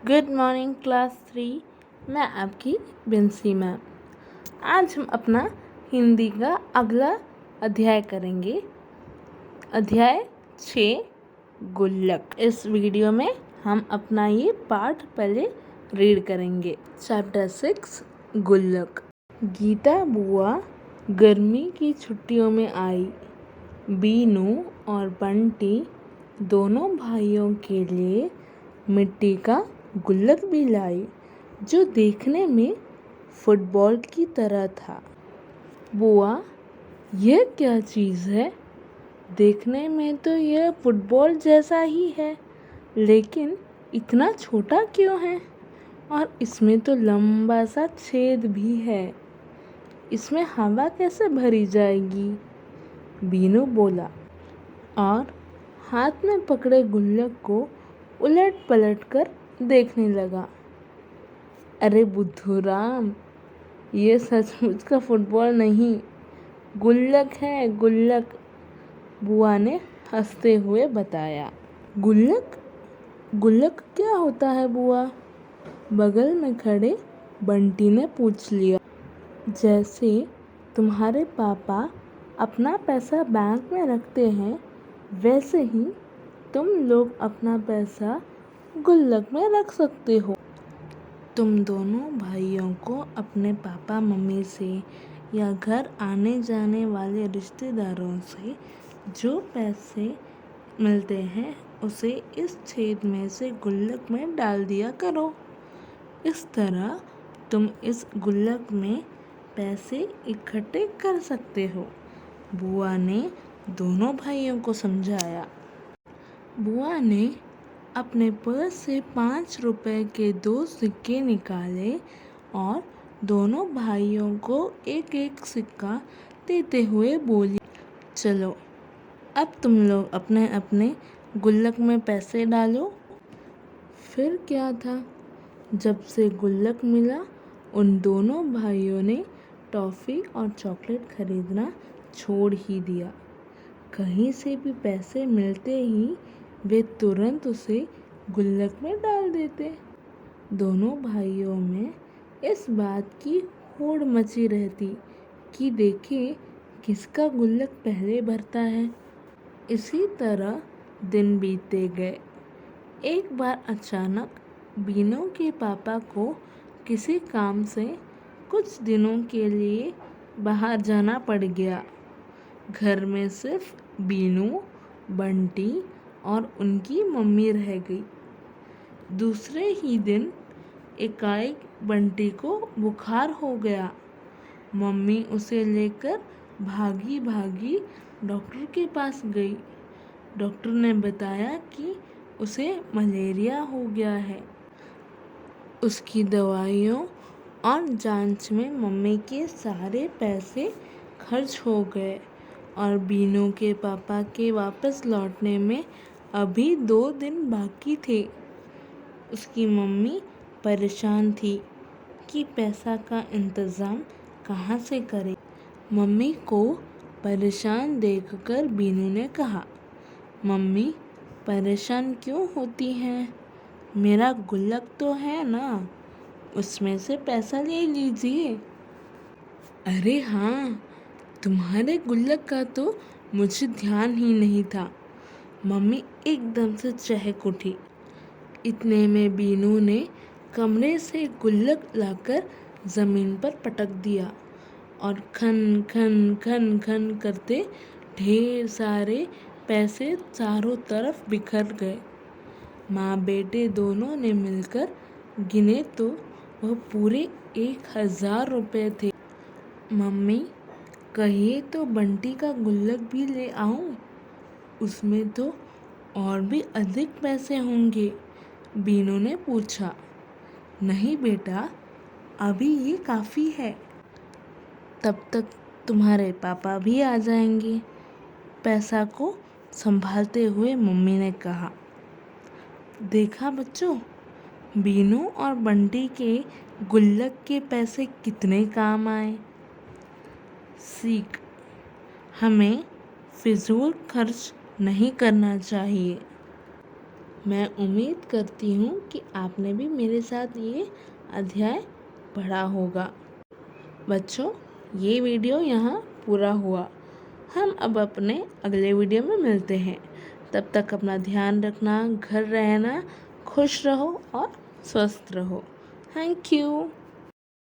Good morning class 3। मैं आपकी Binsy ma'am. आज हम अपना हिंदी का अगला अध्याय करेंगे। अध्याय 6 गुल्लक। इस वीडियो में हम अपना ये पाठ पहले रीड करेंगे। चैप्टर 6 गुल्लक। गीता बुआ गर्मी की छुट्टियों में आई। बीनू और बंटी दोनों भाइयों के लिए मिट्टी का गुल्लक भी लाई, जो देखने में फुटबॉल की तरह था। बुआ, यह क्या चीज़ है? देखने में तो यह फुटबॉल जैसा ही है, लेकिन इतना छोटा क्यों है? और इसमें तो लंबा सा छेद भी है। इसमें हवा कैसे भरी जाएगी? बीनू बोला और हाथ में पकड़े गुल्लक को उलट पलट कर देखने लगा। अरे बुद्धूराम, ये सचमुच का फुटबॉल नहीं, गुल्लक है, गुल्लक, बुआ ने हंसते हुए बताया। गुल्लक? गुल्लक क्या होता है बुआ? बगल में खड़े बंटी ने पूछ लिया। जैसे तुम्हारे पापा अपना पैसा बैंक में रखते हैं, वैसे ही तुम लोग अपना पैसा गुल्लक में रख सकते हो। तुम दोनों भाइयों को अपने पापा मम्मी से या घर आने जाने वाले रिश्तेदारों से जो पैसे मिलते हैं, उसे इस छेद में से गुल्लक में डाल दिया करो। इस तरह तुम इस गुल्लक में पैसे इकट्ठे कर सकते हो, बुआ ने दोनों भाइयों को समझाया। बुआ ने अपने पर्स से 5 रुपए के 2 सिक्के निकाले और दोनों भाइयों को एक एक सिक्का देते हुए बोली, चलो अब तुम लोग अपने अपने गुल्लक में पैसे डालो। फिर क्या था, जब से गुल्लक मिला, उन दोनों भाइयों ने टॉफ़ी और चॉकलेट खरीदना छोड़ ही दिया। कहीं से भी पैसे मिलते ही वे तुरंत उसे गुल्लक में डाल देते। दोनों भाइयों में इस बात की होड़ मची रहती कि देखें किसका गुल्लक पहले भरता है। इसी तरह दिन बीतते गए। एक बार अचानक बीनू के पापा को किसी काम से कुछ दिनों के लिए बाहर जाना पड़ गया। घर में सिर्फ बीनू, बंटी और उनकी मम्मी रह गई। दूसरे ही दिन एकाएक बंटी को बुखार हो गया। मम्मी उसे लेकर भागी भागी डॉक्टर के पास गई। डॉक्टर ने बताया कि उसे मलेरिया हो गया है। उसकी दवाइयों और जांच में मम्मी के सारे पैसे खर्च हो गए और बीनू के पापा के वापस लौटने में अभी 2 दिन बाकी थे। उसकी मम्मी परेशान थी कि पैसा का इंतज़ाम कहाँ से करे। मम्मी को परेशान देखकर बीनू ने कहा, मम्मी परेशान क्यों होती हैं? मेरा गुल्लक तो है ना, उसमें से पैसा ले लीजिए। अरे हाँ, तुम्हारे गुल्लक का तो मुझे ध्यान ही नहीं था। मम्मी एकदम से चहक उठी। इतने में बीनू ने कमरे से गुल्लक लाकर ज़मीन पर पटक दिया और खन खन खन खन करते ढेर सारे पैसे चारों तरफ बिखर गए। माँ बेटे दोनों ने मिलकर गिने तो वह पूरे 1000 रुपये थे। मम्मी, कहिए तो बंटी का गुल्लक भी ले आऊं? उसमें तो और भी अधिक पैसे होंगे, बीनू ने पूछा। नहीं बेटा, अभी ये काफ़ी है, तब तक तुम्हारे पापा भी आ जाएंगे, पैसा को संभालते हुए मम्मी ने कहा। देखा बच्चों, बीनू और बंटी के गुल्लक के पैसे कितने काम आए। सीख, हमें फिजूल खर्च नहीं करना चाहिए। मैं उम्मीद करती हूँ कि आपने भी मेरे साथ ये अध्याय पढ़ा होगा। बच्चों, ये वीडियो यहाँ पूरा हुआ। हम अब अपने अगले वीडियो में मिलते हैं। तब तक अपना ध्यान रखना, घर रहना, खुश रहो और स्वस्थ रहो। Thank you.